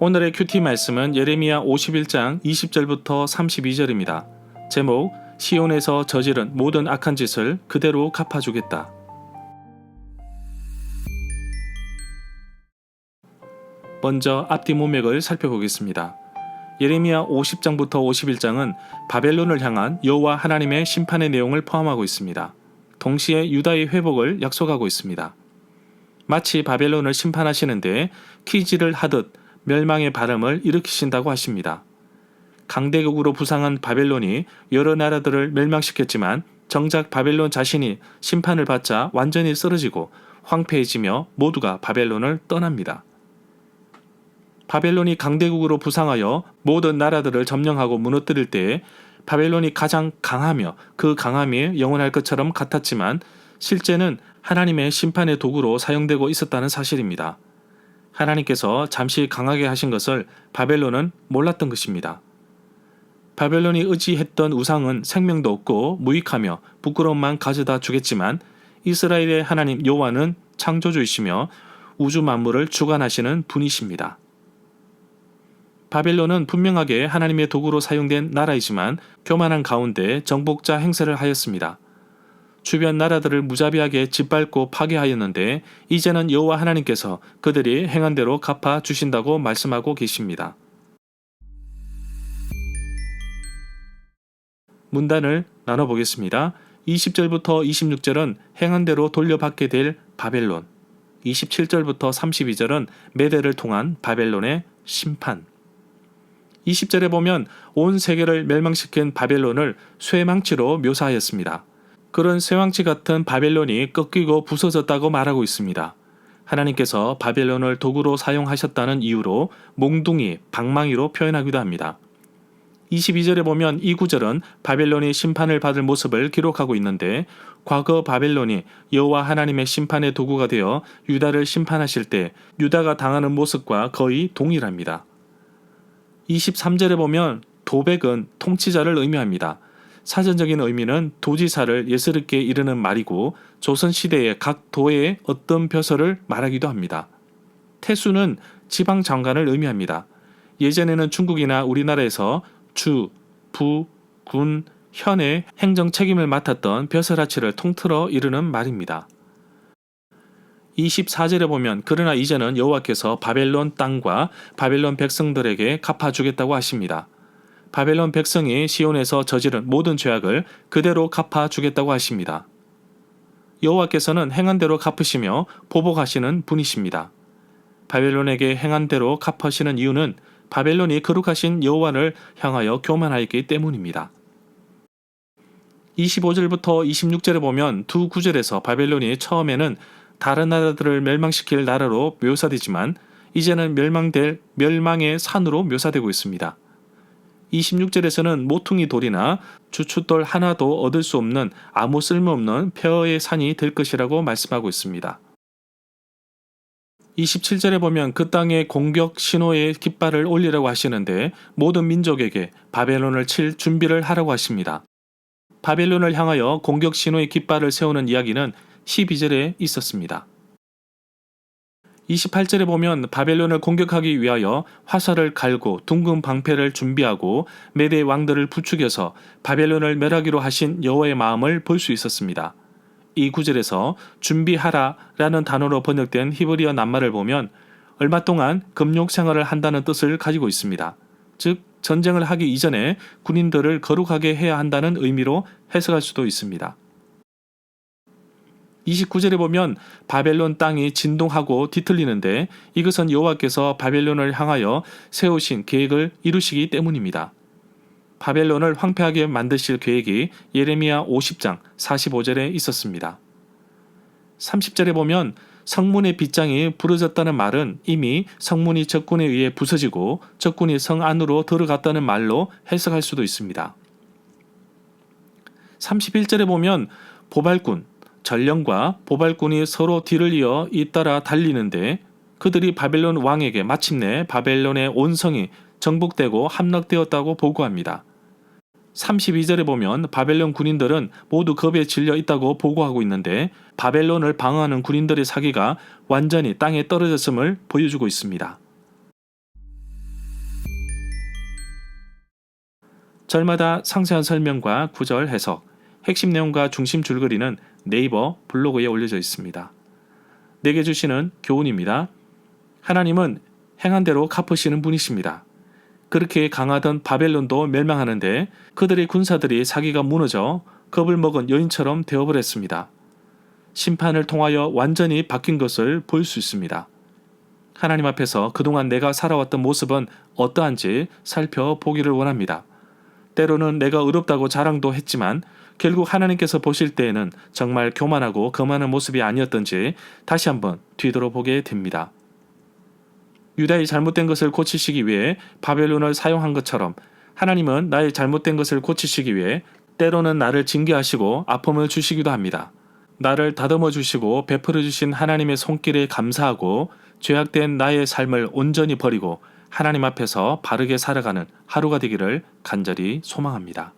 오늘의 큐티 말씀은 예레미야 51장 20절부터 32절입니다. 제목, 시온에서 저지른 모든 악한 짓을 그대로 갚아주겠다. 먼저 앞뒤 문맥을 살펴보겠습니다. 예레미야 50장부터 51장은 바벨론을 향한 여호와 하나님의 심판의 내용을 포함하고 있습니다. 동시에 유다의 회복을 약속하고 있습니다. 마치 바벨론을 심판하시는데 키질을 하듯 멸망의 바람을 일으키신다고 하십니다. 강대국으로 부상한 바벨론이 여러 나라들을 멸망시켰지만 정작 바벨론 자신이 심판을 받자 완전히 쓰러지고 황폐해지며 모두가 바벨론을 떠납니다. 바벨론이 강대국으로 부상하여 모든 나라들을 점령하고 무너뜨릴 때에 바벨론이 가장 강하며 그 강함이 영원할 것처럼 같았지만 실제는 하나님의 심판의 도구로 사용되고 있었다는 사실입니다. 하나님께서 잠시 강하게 하신 것을 바벨론은 몰랐던 것입니다. 바벨론이 의지했던 우상은 생명도 없고 무익하며 부끄러움만 가져다 주겠지만 이스라엘의 하나님 여호와는 창조주이시며 우주 만물을 주관하시는 분이십니다. 바벨론은 분명하게 하나님의 도구로 사용된 나라이지만 교만한 가운데 정복자 행세를 하였습니다. 주변 나라들을 무자비하게 짓밟고 파괴하였는데 이제는 여호와 하나님께서 그들이 행한 대로 갚아 주신다고 말씀하고 계십니다. 문단을 나눠보겠습니다. 20절부터 26절은 행한 대로 돌려받게 될 바벨론, 27절부터 32절은 메대를 통한 바벨론의 심판. 20절에 보면 온 세계를 멸망시킨 바벨론을 쇠망치로 묘사하였습니다. 그런 쇠망치 같은 바벨론이 꺾이고 부서졌다고 말하고 있습니다. 하나님께서 바벨론을 도구로 사용하셨다는 이유로 몽둥이, 방망이로 표현하기도 합니다. 22절에 보면 이 구절은 바벨론이 심판을 받을 모습을 기록하고 있는데 과거 바벨론이 여호와 하나님의 심판의 도구가 되어 유다를 심판하실 때 유다가 당하는 모습과 거의 동일합니다. 23절에 보면 도백은 통치자를 의미합니다. 사전적인 의미는 도지사를 예스럽게 이르는 말이고 조선시대의 각 도의 어떤 벼슬을 말하기도 합니다. 태수는 지방장관을 의미합니다. 예전에는 중국이나 우리나라에서 주, 부, 군, 현의 행정 책임을 맡았던 벼슬아치를 통틀어 이르는 말입니다. 24절에 보면 그러나 이제는 여호와께서 바벨론 땅과 바벨론 백성들에게 갚아주겠다고 하십니다. 바벨론 백성이 시온에서 저지른 모든 죄악을 그대로 갚아주겠다고 하십니다. 여호와께서는 행한 대로 갚으시며 보복하시는 분이십니다. 바벨론에게 행한 대로 갚으시는 이유는 바벨론이 거룩하신 여호와를 향하여 교만하였기 때문입니다. 25절부터 26절에 보면 두 구절에서 바벨론이 처음에는 다른 나라들을 멸망시킬 나라로 묘사되지만 이제는 멸망될 멸망의 산으로 묘사되고 있습니다. 26절에서는 모퉁이 돌이나 주춧돌 하나도 얻을 수 없는 아무 쓸모없는 폐허의 산이 될 것이라고 말씀하고 있습니다. 27절에 보면 그 땅에 공격 신호의 깃발을 올리라고 하시는데 모든 민족에게 바벨론을 칠 준비를 하라고 하십니다. 바벨론을 향하여 공격 신호의 깃발을 세우는 이야기는 12절에 있었습니다. 28절에 보면 바벨론을 공격하기 위하여 화살을 갈고 둥근 방패를 준비하고 메대 왕들을 부추겨서 바벨론을 멸하기로 하신 여호와의 마음을 볼 수 있었습니다. 이 구절에서 준비하라 라는 단어로 번역된 히브리어 낱말을 보면 얼마 동안 금욕 생활을 한다는 뜻을 가지고 있습니다. 즉 전쟁을 하기 이전에 군인들을 거룩하게 해야 한다는 의미로 해석할 수도 있습니다. 29절에 보면 바벨론 땅이 진동하고 뒤틀리는데 이것은 여호와께서 바벨론을 향하여 세우신 계획을 이루시기 때문입니다. 바벨론을 황폐하게 만드실 계획이 예레미야 50장 45절에 있었습니다. 30절에 보면 성문의 빗장이 부러졌다는 말은 이미 성문이 적군에 의해 부서지고 적군이 성 안으로 들어갔다는 말로 해석할 수도 있습니다. 31절에 보면 보발군, 전령과 보발군이 서로 뒤를 이어 잇따라 달리는데 그들이 바벨론 왕에게 마침내 바벨론의 온 성이 정복되고 함락되었다고 보고합니다. 32절에 보면 바벨론 군인들은 모두 겁에 질려 있다고 보고하고 있는데 바벨론을 방어하는 군인들의 사기가 완전히 땅에 떨어졌음을 보여주고 있습니다. 절마다 상세한 설명과 구절 해석, 핵심 내용과 중심 줄거리는 네이버 블로그에 올려져 있습니다. 내게 주시는 교훈입니다. 하나님은 행한 대로 갚으시는 분이십니다. 그렇게 강하던 바벨론도 멸망하는데 그들의 군사들이 사기가 무너져 겁을 먹은 여인처럼 되어버렸습니다. 심판을 통하여 완전히 바뀐 것을 볼 수 있습니다. 하나님 앞에서 그동안 내가 살아왔던 모습은 어떠한지 살펴보기를 원합니다. 때로는 내가 의롭다고 자랑도 했지만 결국 하나님께서 보실 때에는 정말 교만하고 거만한 모습이 아니었던지 다시 한번 뒤돌아보게 됩니다. 유다의 잘못된 것을 고치시기 위해 바벨론을 사용한 것처럼 하나님은 나의 잘못된 것을 고치시기 위해 때로는 나를 징계하시고 아픔을 주시기도 합니다. 나를 다듬어 주시고 베풀어 주신 하나님의 손길에 감사하고 죄악된 나의 삶을 온전히 버리고 하나님 앞에서 바르게 살아가는 하루가 되기를 간절히 소망합니다.